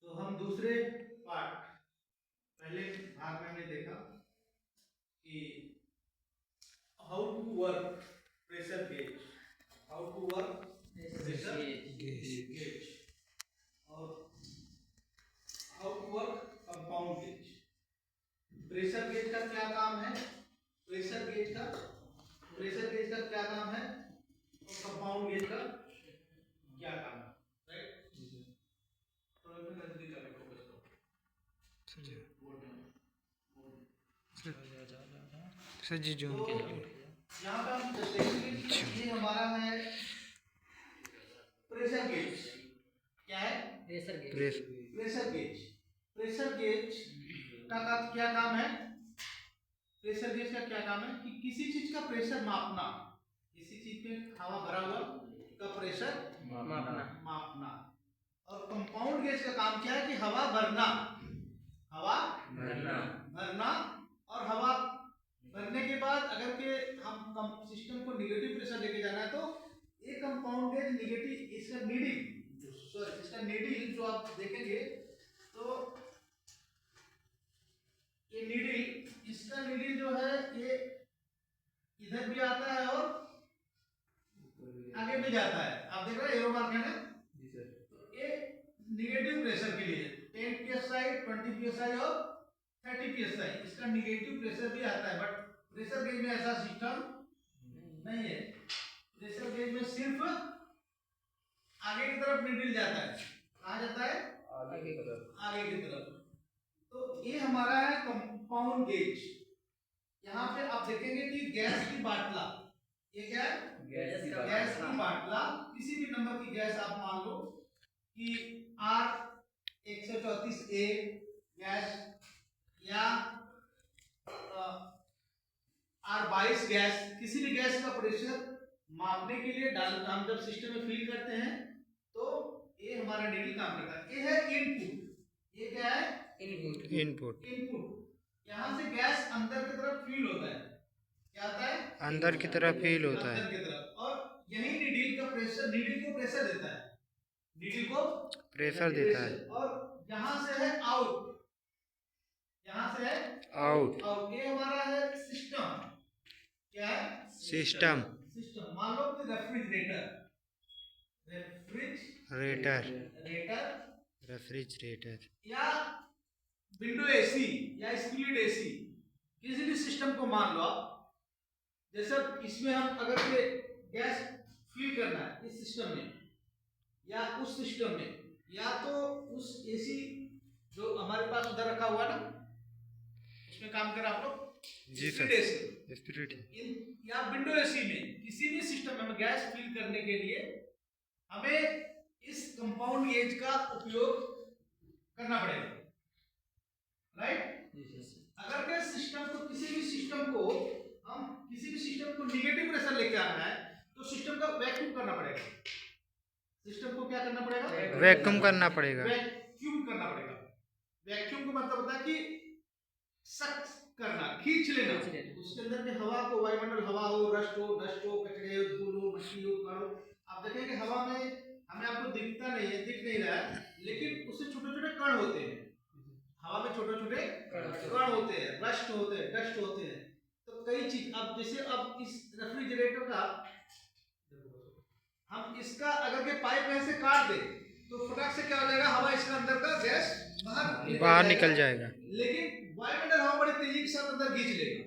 तो हम दूसरे पार्ट पहले भाग में हमने देखा कि how to work pressure gauge, how to work pressure gauge और how to work compound gauge. Pressure gauge का क्या काम है, प्रेशर गेज का क्या काम है और कंपाउंड गेज का क्या काम है, राइट। थोड़ा सा नजदीक आके फोकस करो। सर जी जो यहाँ पे हम देखेंगे ये हमारा है प्रेशर गेज। क्या है? Pressure gauge. प्रेशर गेज का क्या काम है? प्रेशर गेज का क्या काम है कि किसी चीज का प्रेशर मापना, किसी चीज में हवा भरा हुआ का प्रेशर मापना। और कंपाउंड गेज का काम क्या है कि हवा भरना और हवा भरने के बाद अगर के हम सिस्टम को नेगेटिव प्रेशर लेके जाना है तो ये कंपाउंड गेज नेगेटिव, इसका नीडल जो आप देखेंगे तो ये नीडल, इसका नीडल जो है ये इधर भी आता है और आगे भी जाता है। आप देख रहे हैं एरो मार्क है ना जी सर। तो ये नेगेटिव प्रेशर के लिए 10 psi 20 psi और 30 psi इसका नेगेटिव प्रेशर भी आता है। बट प्रेशर गेज में ऐसा सिस्टम नहीं है। प्रेशर गेज में सिर्फ आगे की तरफ नीडल जाता है। कहाँ जाता है? आगे की तरफ। तो ये हमारा है कंपाउंड गेज। यहाँ पे आप देखेंगे कि गैस की बाटला, ये क्या है? गैस की बाटला। किसी भी नंबर की गैस आप मान लो कि R134A गैस या R22 गैस, किसी भी गैस का प्रेशर मापने के लिए हम जब सिस्टम में फील करते हैं तो ये हमारा नीडल काम करता है। ये है इनपुट। ये क्या है? इनपुट। यहाँ से गैस अंदर की तरफ फील होता है। क्या आता है? अंदर की तरफ फील होता है। अंदर की तरफ। और यही नीडल का प्रेशर, नीडल को प्रेशर देता है। नीडल को प्रेशर देता है। और यहाँ से है आउट, यहाँ से है आउट। और ये हमारा है सिस्टम। क्या है? सिस्टम। मान लो कि रेफ्रिजरेटर या विंडो एसी या स्प्लिट एसी, किसी भी सिस्टम को मान लो आप। जैसे इसमें हम अगर ये गैस फील करना है इस सिस्टम में या उस सिस्टम में, या तो उस एसी जो हमारे पास उधर रखा हुआ ना उसमें काम कर आप लोग जी सर, स्प्लिट या विंडो एसी में, किसी भी सिस्टम में गैस फील करने के लिए हमें इस कंपाउंड गेज का उपयोग करना पड़ेगा, राइट। अगर के सिस्टम को, किसी भी सिस्टम को हम किसी भी सिस्टम को नेगेटिव प्रेशर लेके आना है तो सिस्टम का वैक्यूम करना पड़ेगा। सिस्टम को क्या करना पड़ेगा? वैक्यूम करना पड़ेगा। वैक्यूम करना पड़ेगा। वैक्यूम का मतलब होता है कि सख्त करना, खींच लेना। उसके अंदर के हवा को, वायुमंडल हवा हो, रस्ट हो, डस्ट हो, कचरे हो, धूल हो, मिट्टी हो, कण हो, आप देखेंगे हवा में हमें आपको दिखता नहीं है, दिख नहीं रहा है, लेकिन उससे छोटे छोटे कण होते हैं। हवा में छोटे छोटे कण होते हैं, रस्ट होते हैं, डस्ट होते हैं। तो कई चीज, अब जैसे अब इस रेफ्रिजरेटर का हम इसका अगर के पाइप ऐसे काट दे तो फटाक से क्या हो जाएगा, हवा इसका अंदर का गैस बाहर निकल जाएगा। लेकिन वायुमंडल हवा बड़े तेजी के साथ अंदर खींच लेगा।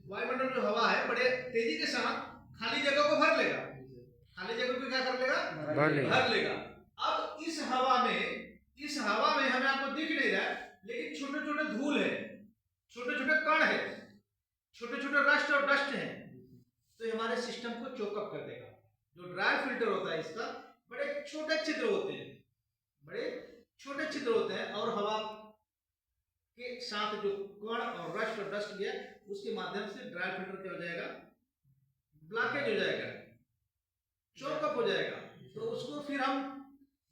वायुमंडल जो हवा है बड़े तेजी के साथ खाली जगह को भर लेगा। खाली जगह को क्या कर लेगा? भर लेगा। अब इस हवा में हमें आपको दिख नहीं रहा है, लेकिन छोटे छोटे धूल है, छोटे छोटे कण है, छोटे छोटे रस्ट और डस्ट है। तो ये हमारे सिस्टम को चोकअप कर देगा। जो ड्राई फिल्टर होता है इसका बड़े छोटे छिद्र होते हैं, बड़े छोटे छिद्र होते हैं, और हवा के साथ जो कण और रस्ट और डस्ट गया उसके माध्यम से ड्राई फिल्टर क्या हो जाएगा? ब्लॉकेज हो जाएगा, चोकअप हो जाएगा। तो उसको फिर हम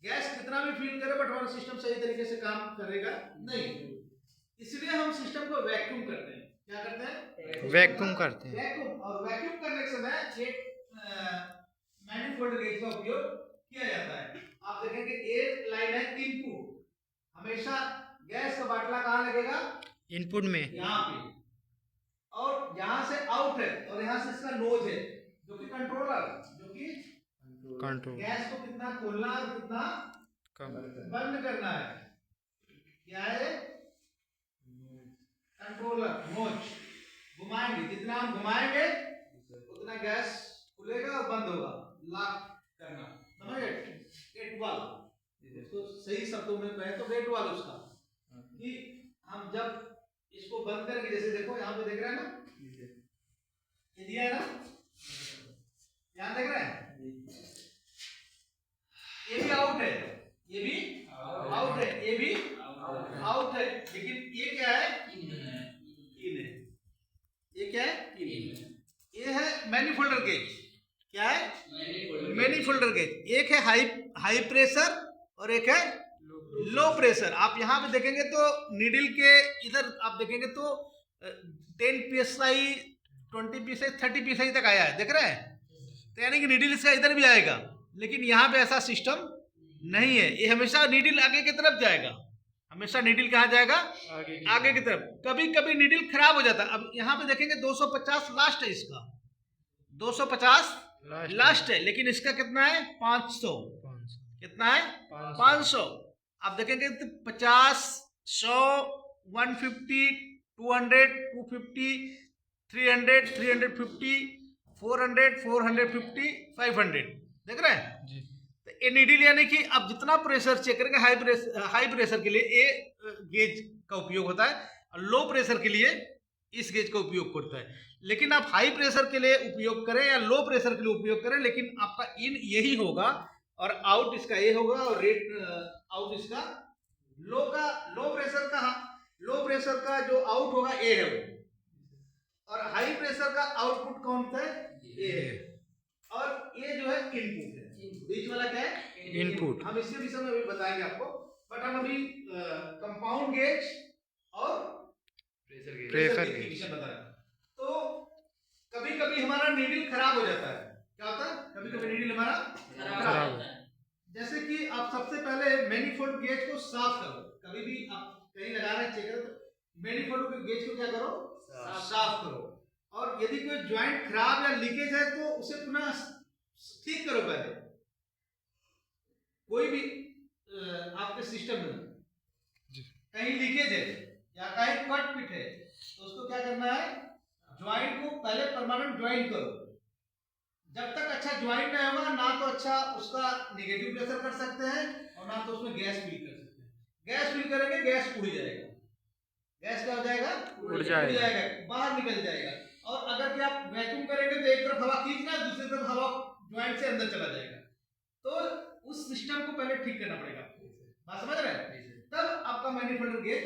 गैस कितना भी फील करें बट हमारा सिस्टम सही तरीके से काम करेगा नहीं। इसलिए हम सिस्टम को वैक्यूम करते हैं। क्या करते हैं? वैक्यूम करते हैं। वैक्यूम। और वैक्यूम करने के समय एक मैनिफोल्ड गेज का उपयोग किया जाता है। आप देखेंगे एक लाइन है इनपुट, हमेशा गैस का बाटला कहाँ लगेगा? इनपुट में। यहाँ पे, और यहाँ से आउट है और यहाँ से इसका नोज है जो कि कंट्रोलर, जो कि कंट्रोल गैस को कितना खोलना और कितना कम बंद करना है। क्या है? Controller, nose. घुमाएंगे, जितना हम घुमाएंगे उतना गैस खुलेगा और बंद होगा। लॉक करना, समझ गए? गेट वाल्व, इसको सही शब्दों में कहें तो गेट वाल्व उसका, कि हम जब इसको बंद करेंगे, जैसे देखो यहाँ पे देख रहे हैं ना, ये दिया है ना, यहाँ देख रहे हैं, ये भी आउट है, ये भी आउट है, ये भी आउट है, लेकिन ये क्या है? इन है। ये क्या है? ये है मैनिफोल्डर गेज। क्या है? मैनिफोल्डर गेज। एक है हाई प्रेशर और एक है लो प्रेशर। आप यहाँ पे देखेंगे तो नीडल के इधर आप देखेंगे तो 10 psi 20 psi 30 psi तक आया है, देख रहे हैं? तो यानी कि नीडल इसका इधर भी आएगा, लेकिन यहाँ पे ऐसा सिस्टम नहीं है। ये हमेशा नीडल आगे की तरफ जाएगा, हमेशा नीडल कहाँ जाएगा? आगे की तरफ। कभी कभी नीडल खराब हो जाता है। अब यहाँ पे देखेंगे 250 लास्ट है इसका, 250 लास्ट है, लेकिन इसका कितना है? 500। कितना है? 500। आप देखेंगे तो 50, 100, 150, 200, 250, 300, 350, 400, 450, 500, देख रहे हैं? जी। तो ये नीडल यानी कि आप जितना प्रेशर चेक करेंगे, हाई प्रेशर के लिए ये गेज का उपयोग होता है, और लो प्रेशर के लिए इस गेज का उपयोग करता है। लेकिन आप हाई प्रेशर के लिए उपयोग करें या लो प्रेशर के लिए उपयोग करें, लेकिन आपका इन यही होगा और आउट इसका ये होगा, और रेट आउट इसका लो प्रेशर का जो आउट होगा ए है वो, और हाई प्रेशर का आउटपुट कौन सा है? ए है, और ये जो है इनपुट है। बीच वाला क्या है? इनपुट। हम इसके विषय में अभी बताएंगे आपको, बट हम अभी कंपाउंड गेज और प्रेशर गेज के विषय बता रहे हैं। तो कभी कभी हमारा नीडल खराब हो जाता है। क्या होता है? कभी कभी नीडल हमारा खराब होता है। जैसे कि आप सबसे पहले मैनिफोल्ड गेज को साफ करो। कभी भी आप कहीं लगा रहे हैं, चेक करो, तो मैनिफोल्ड गेज को क्या करो? साफ करो। और यदि कोई ज्वाइंट खराब या लीकेज है तो उसे पुनः ठीक करो। पहले कोई भी आपके सिस्टम में कहीं लीकेज है या कहीं कट पिट है तो उसको क्या करना है? ज्वाइंट को पहले परमानेंट ज्वाइंट करो। जब तक अच्छा ज्वाइंट नहीं होगा, ना तो अच्छा उसका नेगेटिव प्रेशर कर सकते हैं और ना तो उसमें गैस फील कर सकते हैं। गैस फील करेंगे, गैस उड़ जाएगा। गैस क्या हो जाएगा? उड़ जाएगा, बाहर निकल जाएगा। और अगर कि आप वैक्यूम करेंगे तो एक तरफ हवा खींचना, दूसरी तरफ हवा ज्वाइंट से अंदर चला जाएगा। तो उस सिस्टम को पहले ठीक करना पड़ेगा आपको। बात समझ रहे हैं? तब आपका मैनिफोल्ड गेज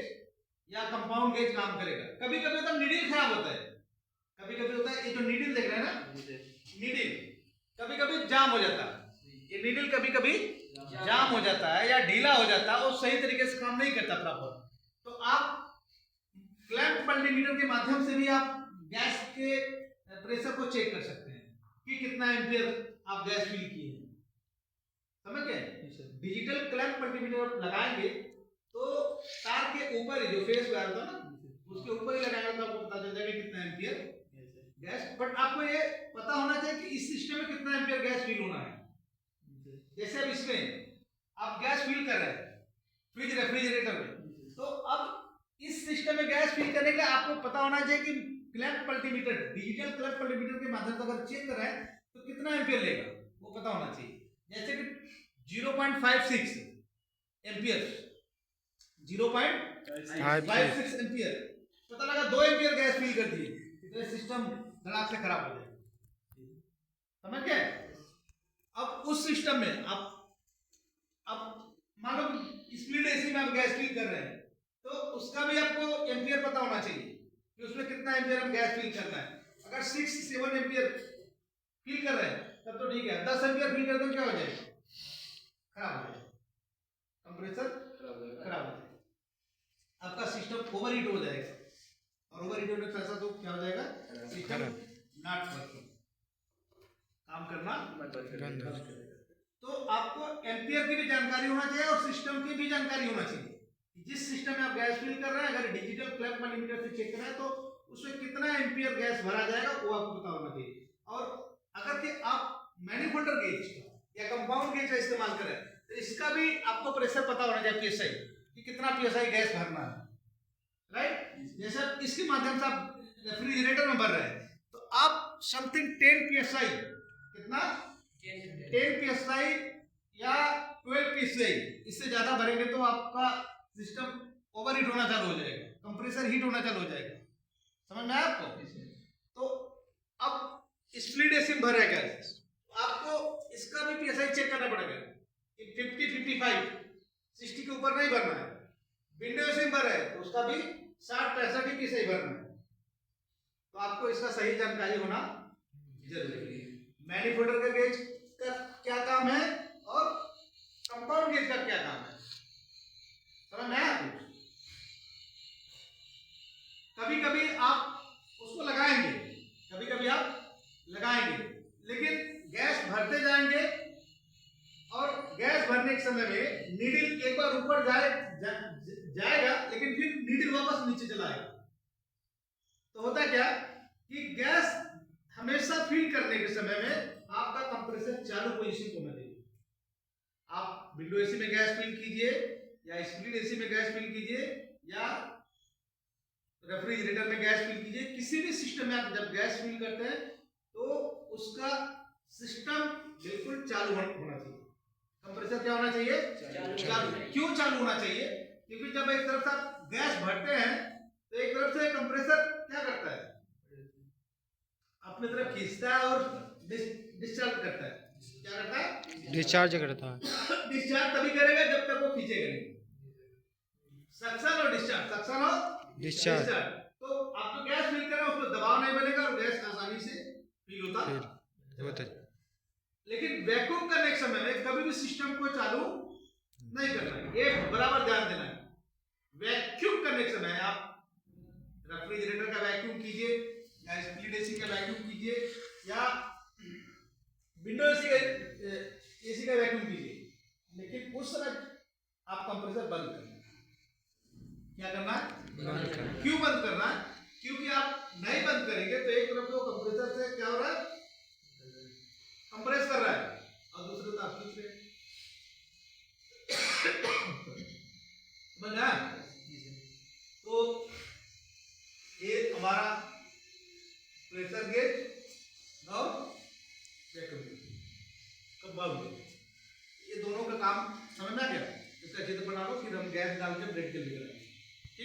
या कंपाउंड गेज काम करेगा। कभी कभी तो नीडल खराब होता है, कभी कभी होता है, ये जो नीडल देख रहे हैं ना, नीडल कभी कभी जाम हो जाता है। ये नीडल कभी कभी जाम हो जाता है या ढीला हो जाता है और सही तरीके से काम नहीं करता प्रॉपर। तो आप क्लैंप मल्टीमीटर के माध्यम से भी आप गैस के प्रेशर को चेक कर सकते हैं कि कितना एम्पियर आप गैस फील किए हैं। समझ गए? डिजिटल क्लैंप मल्टीमीटर लगाएंगे तो तार के ऊपर ही जो फेस वायर होता है ना, उसके ऊपर ही लगाएंगे तो आपको पता चल जाएगा कितना एम्पियर गैस। बट आपको ये पता होना चाहिए कि इस सिस्टम में कितना एम्पियर गैस फील होना है। जैसे अब इसमें आप गैस फील कर रहे हैं रेफ्रिजरेटर में, तो अब इस सिस्टम में गैस फील करने के लिए आपको पता होना चाहिए कि clamp multimeter, digital clamp multimeter के माध्यम से अगर चेक कर रहे हैं तो कितना एम्पियर लेगा वो पता होना चाहिए। जैसे कि 0.56 एम्पियर, 0.56 एम्पियर पता लगा, 2 एम्पियर गैस फील कर दिए तो ये सिस्टम धड़ाक से खराब हो जाएगा। समझ गए? अब उस सिस्टम में आप मान लो स्पीड एसी में आप गैस फील कर रहे हैं तो उसका भी आपको एम्पियर पता होना चाहिए कि उसमें कितना एम्पियर हम गैस फील करना है। अगर 6-7 एम्पियर फील कर रहे हैं तब तो ठीक है, 10 एम्पियर फील करते हैं क्या हो जाएगा? खराब हो जाएगा, कंप्रेसर खराब हो जाएगा, आपका सिस्टम ओवरहीट हो जाएगा। और ओवरहीट होने का ऐसा तो क्या हो जाएगा? सिस्टम नॉट वर्किंग, काम करना बंद कर देगा। तो आपको एम्पियर की भी जानकारी होना चाहिए और सिस्टम की भी जानकारी होना चाहिए। जिस सिस्टम में आप गैस फिल कर रहे हैं, अगर डिजिटल क्लैंप मल्टीमीटर से चेक करें तो उसमें कितना एम्पियर गैस भरा जाएगा वो आपको पता होना चाहिए। और अगर कि आप मैनिफोल्डर गेज या कंपाउंड गेज का इस्तेमाल करें तो इसका भी आपको प्रेशर पता होना चाहिए, पीएसआई कि कितना पीएसआई गैस भरना है, राइट। जैसे इसके माध्यम से आप रेफ्रिजरेटर में भर रहे हैं तो आप समथिंग 10 पीएसआई, कितना 10 पीएसआई या 12 पीएसआई, इससे ज्यादा भरेंगे तो आपका सिस्टम ओवर हीट होना चालू हो जाएगा, कंप्रेसर हीट होना चालू हो जाएगा। समझ में आया आपको? तो अब स्प्लिट एसी में भर है गैस, आपको इसका भी पीएसआई चेक करना पड़ेगा कि 50, 55, 60 के ऊपर नहीं भरना है। विंडो एसी में भर है तो उसका भी 60, 65 ही पीएसआई भरना है। तो आपको इसका सही जानकारी होना जरूरी है। मैनिफोल्डर का गेज का क्या काम है और कंपाउंड गेज का क्या काम है, समझ में आया? कभी कभी आप उसको लगाएंगे, कभी कभी आप लगाएंगे, लेकिन गैस भरते जाएंगे और गैस भरने के समय में नीडल एक बार ऊपर जाएगा लेकिन फिर नीडल वापस नीचे चला आएगा। तो होता क्या कि गैस हमेशा फिल करने के समय में आपका कंप्रेसर चालू पोजीशन होना चाहिए। आप विंडो एसी में गैस फिल कीजिए या स्प्लिट एसी में गैस फिल कीजिए या रेफ्रिजरेटर में गैस फिल कीजिए, किसी भी सिस्टम में आप जब गैस फिल करते हैं तो उसका सिस्टम बिल्कुल चालू होना चाहिए। कंप्रेसर क्या होना चाहिए? चालू। क्यों चालू होना चाहिए? क्योंकि जब एक तरफ से आप गैस भरते हैं तो एक तरफ से कंप्रेसर क्या करता है, अपनी तरफ खींचता है और डिस्चार्ज करता है। क्या करता है? डिस्चार्ज करता है। डिस्चार्ज तभी करेगा जब तक वो खींचेगा नहीं। सक्शन और डिस्चार्ज, सक्शन और डिस्चार्ज। तो आप जो गैस फिल कर रहे हैं उसमें दबाव नहीं बनेगा और गैस आसानी से फिल होता है। लेकिन वैक्यूम करने के समय में कभी भी सिस्टम को चालू नहीं करना है, ये बराबर ध्यान देना है। वैक्यूम करने के समय आप रेफ्रिजरेटर का वैक्यूम कीजिए या स्प्लिट एसी का वैक्यूम कीजिए या विंडो एसी का वैक्यूम कीजिए, लेकिन उस समय आप कंप्रेसर बंद करना है। क्या करना है? क्यों बंद करना है? क्योंकि आप नहीं बंद करेंगे तो एक तरफ तो कंप्रेसर से क्या हो रहा है, कंप्रेस कर रहा है और दूसरे तरफ आप खींच रहे हैं। तो ये हमारा प्रेशर गेज और वैक्यूम कंपाउंड गेज, ये दोनों का काम समझ में आ गया? इसका चित्र बना लो, फिर हम गैस डाल के ब्रेक के लिए करेंगे।